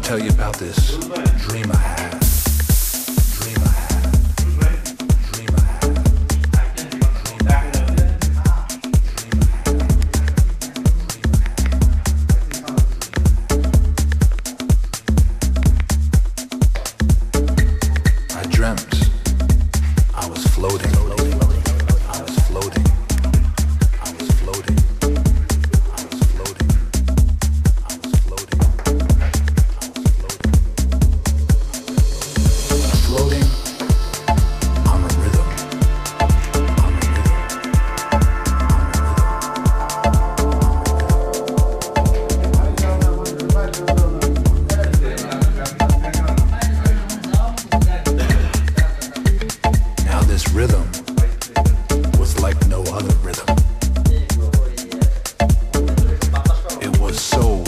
Tell you about this dream I had. Dream I had. Dream I had. Dream I had. I dreamt I was floating. I was floating. I was floating. I was floating. I was floating. Floating on a rhythm, on a rhythm, Now this rhythm was like no other rhythm. It was so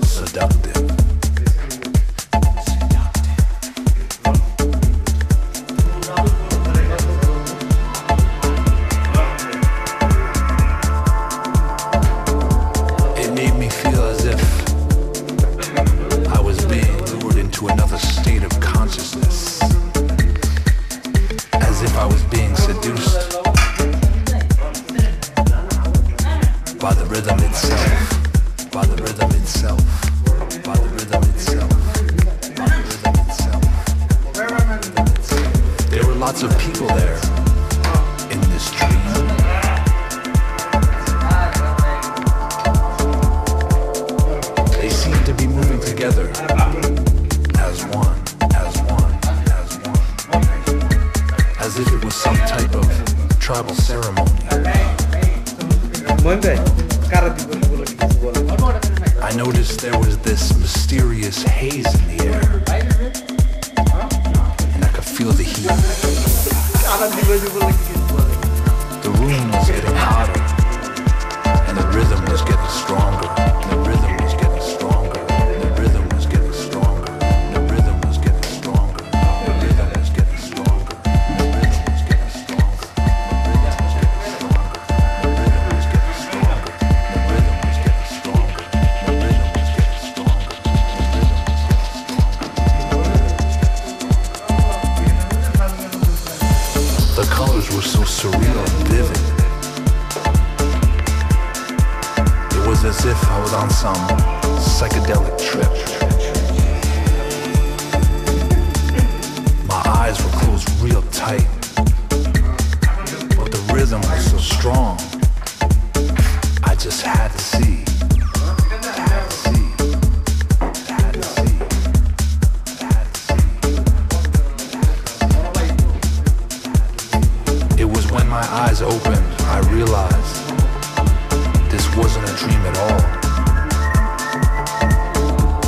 seductive. To another state of consciousness, as if I was being seduced by the rhythm itself, by the rhythm itself, by the rhythm itself, by the rhythm itself. There were lots of people there in this dream. They seemed to be moving together. As if it was some type of tribal ceremony. I noticed there was this mysterious haze in the air, and I could feel the heat. The room was getting hotter, and the rhythm was getting stronger. The rhythm was getting stronger. The rhythm was getting stronger. The rhythm was getting stronger. The rhythm was getting stronger. The colors were so surreal and vivid. It was as if I was on some psychedelic trip. My eyes were closed real tight, but the rhythm was so strong. I just had to see. When my eyes opened, I realized this wasn't a dream at all.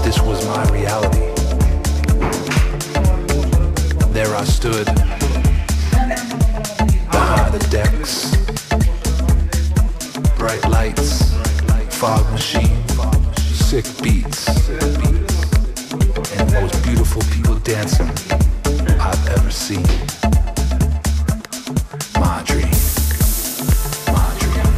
This was my reality. There I stood, behind the decks, bright lights, fog machine, sick beats, and the most beautiful people dancing I've ever seen. My dream. My dream.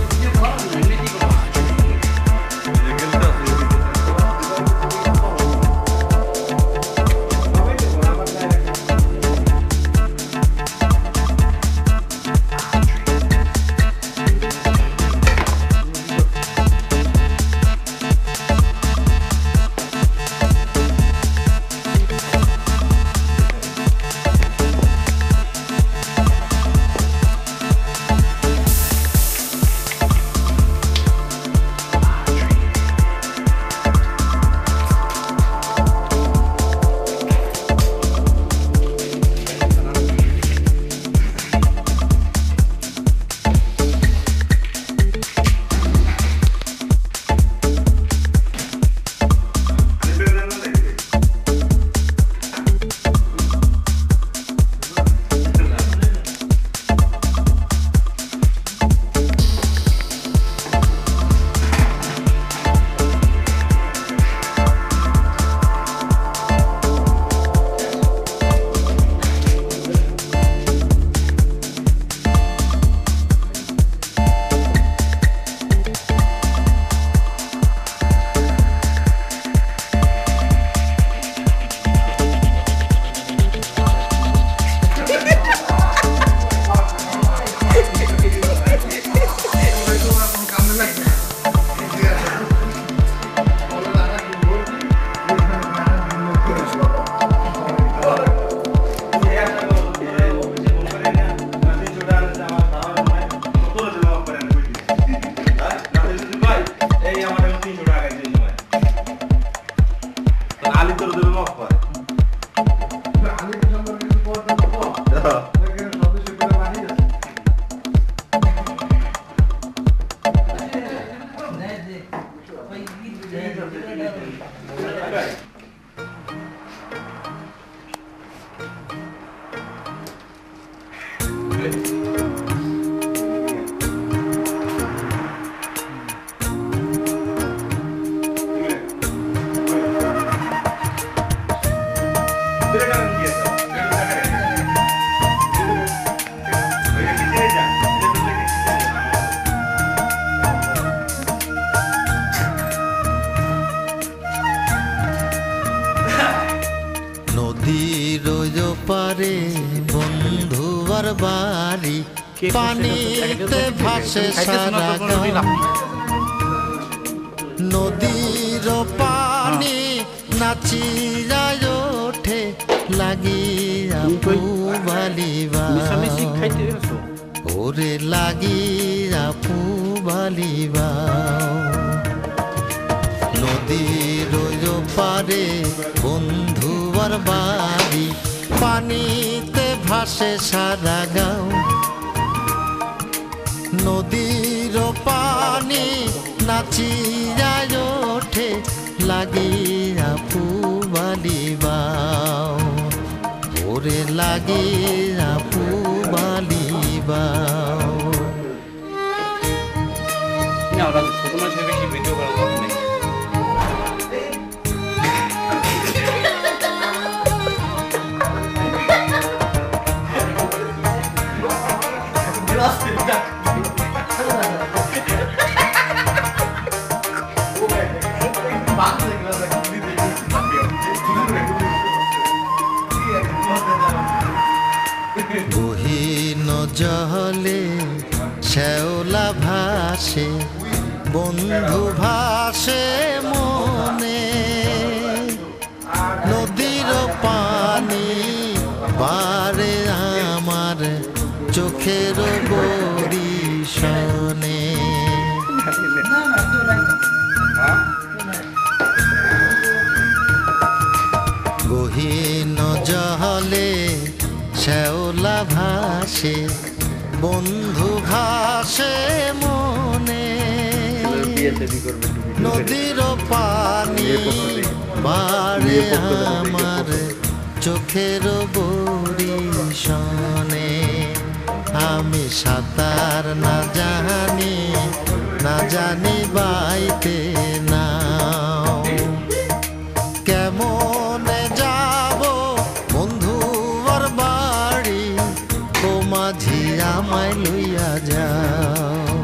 আলি তোর দেবে মাফ পায় আলি সম্পর্কে কিছু পড় না তো এখানে সদস্য করে বানিয়ে আছে নদীর পারে বন্ধুর বাড়ি পানিতে ভাসে সারা গাঁও নদীর পানি নাচিয়া ওঠে লাগিয়া পুবালিবা ওরে লাগিয়া পুবালিবা নদীর পারে বন্ধুর বাড়ি পানিতে ভাসে সারা গাঁও নদীর পানি নাচিয়া ওঠে লাগিয়া পুবালিবা ওরে লাগিয়া পুবালিবা ছোট মানুষের বেশি ভিডিও করার কথা নেই গহীন জলে শ্যাওলা ভাসে বন্ধু ভাসে মনে নদীর পানি বারে আমার চোখের বরিশনে গহীন জলে শ্যাওলা ভাসে বন্ধু ভাসে মনে নদীর পানি বারে আমার চোখের বরিশনে আমি সাঁতার না জানি বাইতে নাও কেমনে যাব বন্ধুর বাড়ি ও মাঝি আমায় লইয়া যাও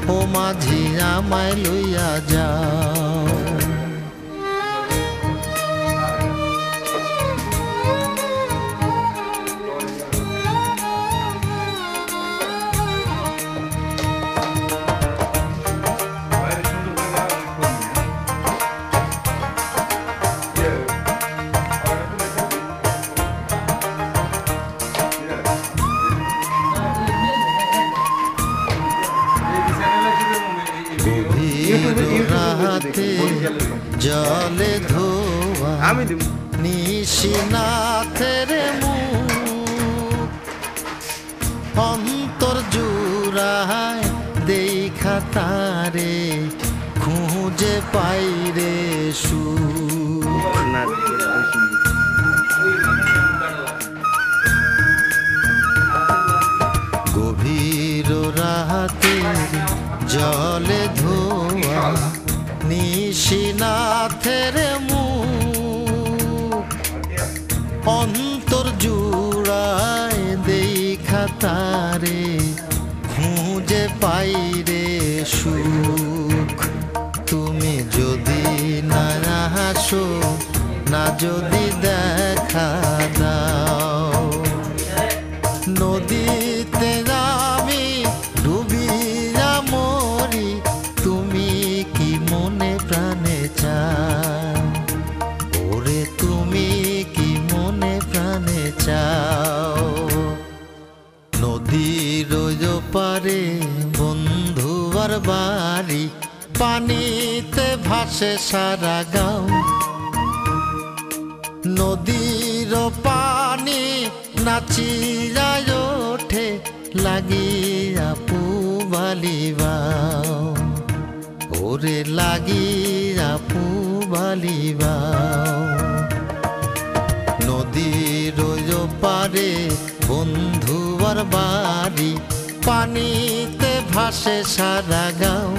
ও মাঝি আমায় লইয়া যাও রাতে জলে ধোয়া নিশিনাথের মুখ অন্তর জুড়ায় দেখা তারে খুঁজে পাইরে সুখ গভীর রাতে জলে ধোয়া নিশিনাথের মুখ অন্তর জুড়ায় দেখা তারে খুঁজে পাইরে সুখ তুমি যদি না আসো না যদি দেখা দাও নদীতে আমি ডুবিয়া মরি তুমি কি মনে প্রাণে চাও ওরে তুমি কি মনে প্রাণে চাও নদীর পারে বন্ধুর বাড়ি পানিতে ভাসে সারা গাঁও নদীর পানি নাচিয়া ওঠে লাগিয়া পুবালিবাও ওরে লাগিয়া পুবালিবাও নদীর পারে বন্ধুয়ার বাড়ি পানিতে ভাসে সারা গাঁও